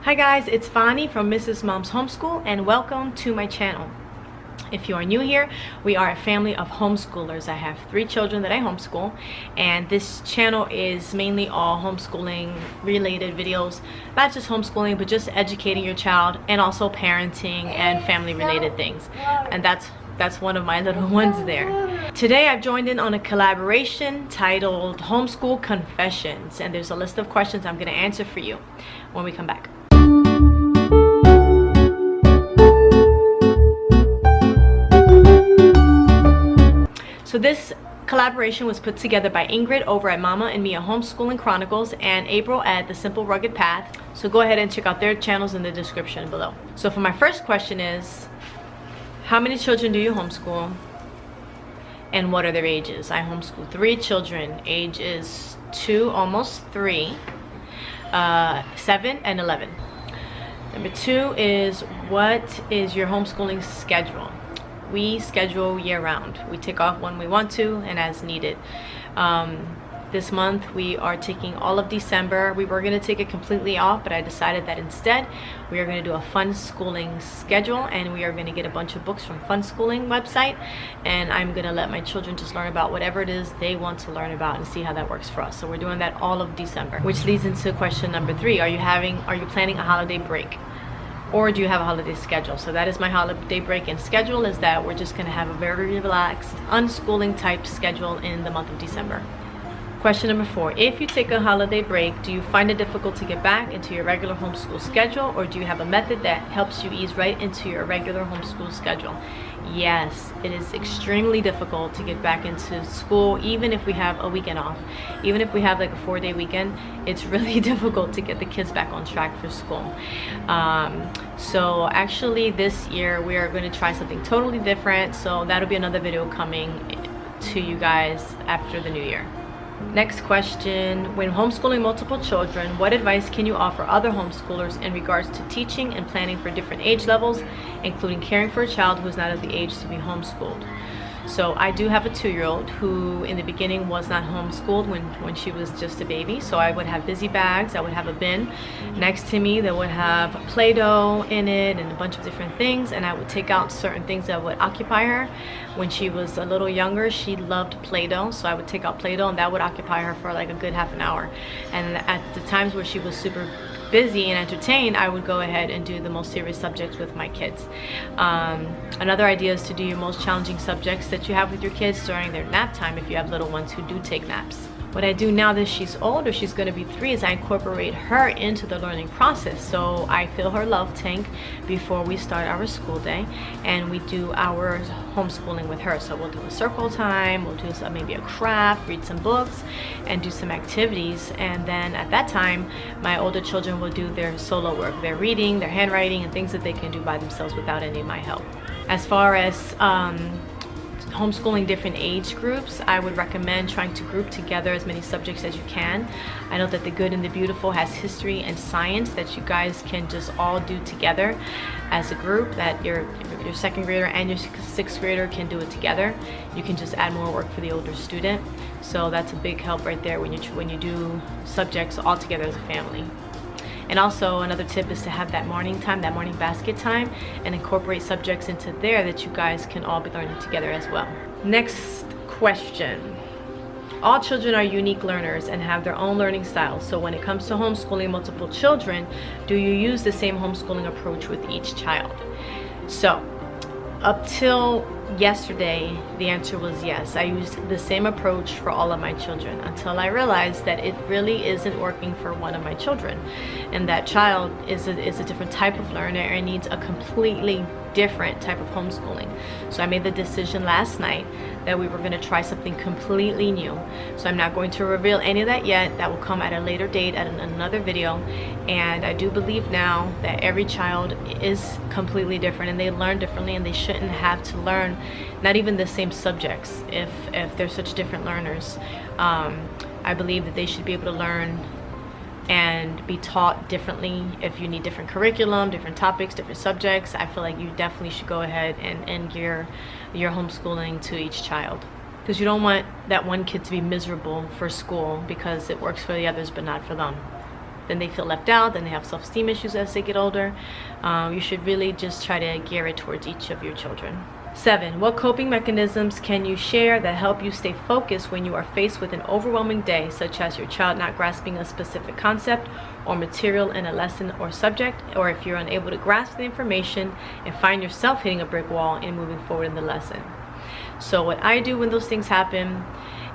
Hi guys, it's Vani from Mrs. Mom's Homeschool and welcome to my channel. If you are new here, we are a family of homeschoolers. I have 3 children that I homeschool, and this channel is mainly all homeschooling related videos. Not just homeschooling, but just educating your child, and also parenting and family related things. And that's one of my little ones there. Today I've joined in on a collaboration titled Homeschool Confessions, and there's a list of questions I'm going to answer for you when we come back. So this collaboration was put together by Ingrid over at Mama and Mia Homeschooling Chronicles and April at The Simple Rugged Path. So go ahead and check out their channels in the description below. So for my first question is, how many children do you homeschool? And what are their ages? I homeschool 3 children. Age is 2, almost 3, 7 and 11. Number 2 is, what is your homeschooling schedule? We schedule year-round. We take off when we want to and as needed. This month we are taking all of December. We were going to take it completely off, but I decided that instead we are going to do a fun schooling schedule, and we are going to get a bunch of books from Fun Schooling website, and I'm going to let my children just learn about whatever it is they want to learn about and see how that works for us. So we're doing that all of December, which leads into question number 3. Are you planning a holiday break? Or do you have a holiday schedule? So that is my holiday break and schedule, is that we're just going to have a very relaxed, unschooling type schedule in the month of December. Question number 4. If you take a holiday break, do you find it difficult to get back into your regular homeschool schedule, or do you have a method that helps you ease right into your regular homeschool schedule? Yes, it is extremely difficult to get back into school, even if we have a weekend off. Even if we have like a 4-day weekend, it's really difficult to get the kids back on track for school. So actually this year we are going to try something totally different, so that'll be another video coming to you guys after the new year. Next question. When homeschooling multiple children, what advice can you offer other homeschoolers in regards to teaching and planning for different age levels, including caring for a child who is not of the age to be homeschooled? So I do have a 2-year-old who in the beginning was not homeschooled when she was just a baby. So I would have busy bags, I would have a bin next to me that would have Play-Doh in it and a bunch of different things, and I would take out certain things that would occupy her. When she was a little younger, she loved Play-Doh, so I would take out Play-Doh and that would occupy her for like a good half an hour. And at the times where she was super busy and entertained, I would go ahead and do the most serious subjects with my kids. Another idea is to do your most challenging subjects that you have with your kids during their nap time, if you have little ones who do take naps. What I do now that she's older, she's going to be 3, is I incorporate her into the learning process. So I fill her love tank before we start our school day, and we do our homeschooling with her. So we'll do a circle time, we'll do maybe a craft, read some books, and do some activities. And then at that time, my older children will do their solo work, their reading, their handwriting, and things that they can do by themselves without any of my help. As far as homeschooling different age groups, I would recommend trying to group together as many subjects as you can. I know that The Good and the Beautiful has history and science that you guys can just all do together as a group, that your 2nd grader and your 6th grader can do it together. You can just add more work for the older student. So that's a big help right there when you do subjects all together as a family. And also another tip is to have that morning time, that morning basket time, and incorporate subjects into there that you guys can all be learning together as well. Next question. All children are unique learners and have their own learning styles. So when it comes to homeschooling multiple children, do you use the same homeschooling approach with each child? So up till yesterday, the answer was yes. I used the same approach for all of my children until I realized that it really isn't working for one of my children, and that child is a different type of learner and needs a completely different type of homeschooling. So I made the decision last night that we were going to try something completely new. So I'm not going to reveal any of that yet. That will come at a later date at another video. And I do believe now that every child is completely different and they learn differently, and they shouldn't have to learn not even the same subjects if they're such different learners. I believe that they should be able to learn and be taught differently. If you need different curriculum, different topics, different subjects, I feel like you definitely should go ahead and gear your homeschooling to each child, because you don't want that one kid to be miserable for school because it works for the others but not for them. then they feel left out, then they have self-esteem issues as they get older. You should really just try to gear it towards each of your children. 7. What coping mechanisms can you share that help you stay focused when you are faced with an overwhelming day, such as your child not grasping a specific concept or material in a lesson or subject, or if you're unable to grasp the information and find yourself hitting a brick wall and moving forward in the lesson? So what I do when those things happen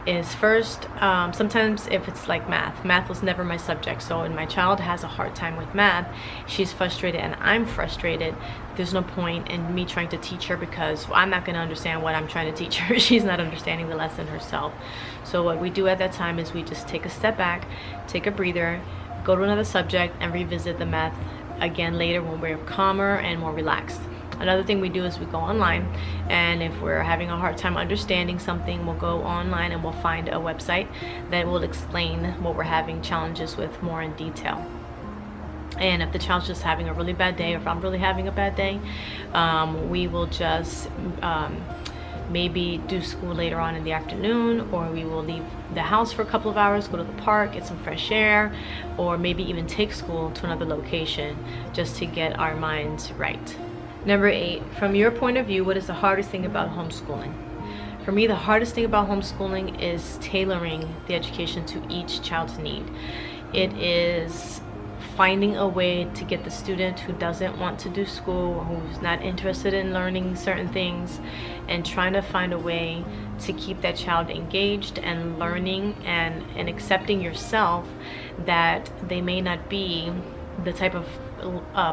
is first, sometimes if it's like math was never my subject. So when my child has a hard time with math, she's frustrated and I'm frustrated. There's no point in me trying to teach her, because I'm not going to understand what I'm trying to teach her. She's not understanding the lesson herself. So what we do at that time is we just take a step back, take a breather, go to another subject, and revisit the math again later when we're calmer and more relaxed. Another thing we do is we go online, and if we're having a hard time understanding something, we'll go online and we'll find a website that will explain what we're having challenges with more in detail. And if the child's just having a really bad day, or if I'm really having a bad day, we will just maybe do school later on in the afternoon, or we will leave the house for a couple of hours, go to the park, get some fresh air, or maybe even take school to another location just to get our minds right. Number 8, from your point of view, what is the hardest thing about homeschooling? For me, the hardest thing about homeschooling is tailoring the education to each child's need. It is finding a way to get the student who doesn't want to do school, who's not interested in learning certain things, and trying to find a way to keep that child engaged and learning and accepting yourself that they may not be the type of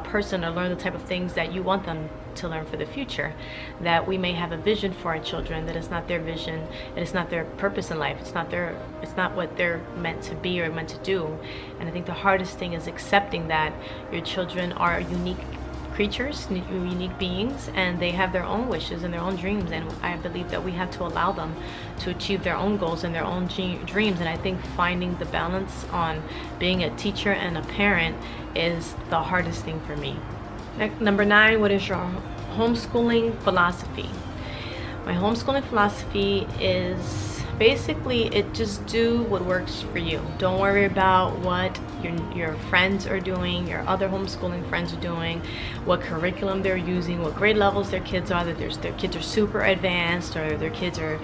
person or learn the type of things that you want them to learn for the future. That we may have a vision for our children that is not their vision, and it's not their purpose in life. It's not what they're meant to be or meant to do. And I think the hardest thing is accepting that your children are unique creatures, unique beings, and they have their own wishes and their own dreams, and I believe that we have to allow them to achieve their own goals and their own dreams. And I think finding the balance on being a teacher and a parent is the hardest thing for me. Number 9, what is your homeschooling philosophy? My homeschooling philosophy is basically just do what works for you. Don't worry about what your friends are doing, your other homeschooling friends are doing, what curriculum they're using, what grade levels their kids are, that their kids are super advanced, or their kids are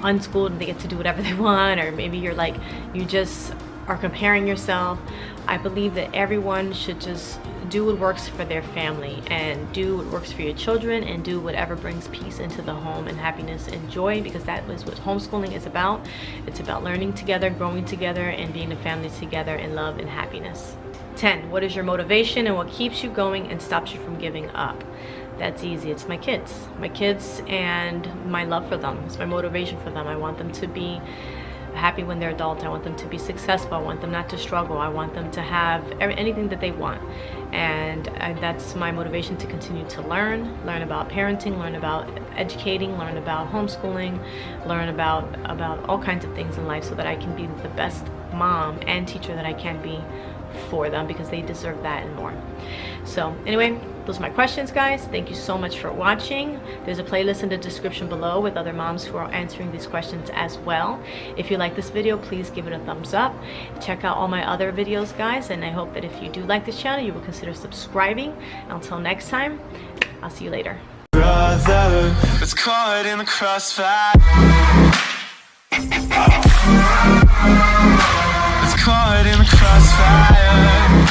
unschooled and they get to do whatever they want, or maybe you just are comparing yourself. I believe that everyone should just do what works for their family, and do what works for your children, and do whatever brings peace into the home and happiness and joy, because that is what homeschooling is about. It's about learning together, growing together, and being a family together in love and happiness. 10, what is your motivation and what keeps you going and stops you from giving up? That's easy. It's my kids and my love for them. It's my motivation for them. I want them to be happy when they're adults. I want them to be successful. I want them not to struggle. I want them to have anything that they want. And that's my motivation to continue to learn about parenting, learn about educating, learn about homeschooling, learn about all kinds of things in life, so that I can be the best mom and teacher that I can be for them, because they deserve that and more. So anyway, those are my questions, guys. Thank you so much for watching. There's a playlist in the description below with other moms who are answering these questions as well. If you like this video, please give it a thumbs up. Check out all my other videos, guys, and I hope that if you do like this channel, you will consider subscribing. Until next time, I'll see you later. Brother, was caught in the crossfire. Was caught in the crossfire.